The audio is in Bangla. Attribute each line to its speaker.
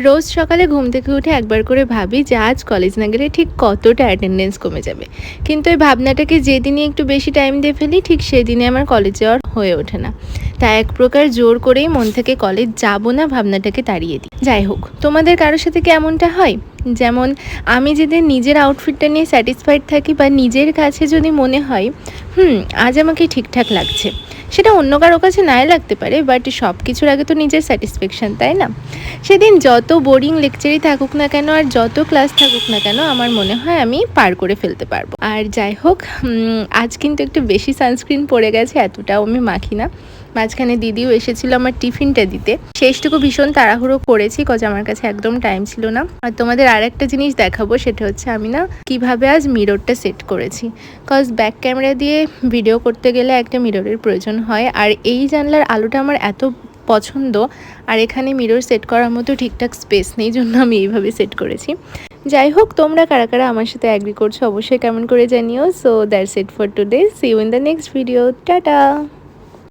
Speaker 1: রোজ সকালে ঘুম থেকে উঠে একবার করে ভাবি যে আজ কলেজ না গেলে ঠিক কতটা অ্যাটেন্ডেন্স কমে যাবে। কিন্তু এই ভাবনাটাকে যেদিনই একটু বেশি টাইম দিয়ে ফেলি ঠিক সেদিনে আমার কলেজ যাওয়ার হয়ে ওঠে না। তাই এক প্রকার জোর করেই মন থেকে কলেজ যাব না ভাবনাটাকে তাড়িয়ে দিই। যাই হোক, তোমাদের কারোর সাথে কি এমনটা হয়? যেমন আমি যেদিন নিজের আউটফিটটা নিয়ে স্যাটিসফাইড থাকি বা নিজের কাছে যদি মনে হয় আজ আমাকে ঠিকঠাক লাগছে, সেটা অন্য কারো কাছে নাই লাগতে পারে, বাট সব কিছুর আগে তো নিজের স্যাটিসফ্যাকশান, তাই না? সেদিন যত বোরিং লেকচারই থাকুক না কেন আর যত ক্লাস থাকুক না কেন আমার মনে হয় আমি পার করে ফেলতে পারবো। আর যাই হোক, আজ কিন্তু একটু বেশি সানস্ক্রিন পড়ে গেছে, এতটাও আমি মাখি না। মাঝখানে দিদিও এসেছিল আমার টিফিনটা দিতে, শেষটুকু ভীষণ তাড়াহুড়ো করেছি কজ আমার কাছে একদম টাইম ছিল না। আর তোমাদের আর একটা জিনিস দেখাবো, সেটা হচ্ছে আমি না কিভাবে আজ মিররটা সেট করেছি। কজ ব্যাক ক্যামেরা দিয়ে ভিডিও করতে গেলে একটা মিররের প্রয়োজন হয়, আর এই জানলার আলোটা আমার এত পছন্দ, আর এখানে মিরর সেট করার মতো ঠিকঠাক স্পেস নেই, জন্য আমি এইভাবে সেট করেছি। যাই হোক, তোমরা কারা কারা আমার সাথে অ্যাগ্রি করছো অবশ্যই কমেন্ট করে জানিও। So that's it for today, see you in the next video, tata.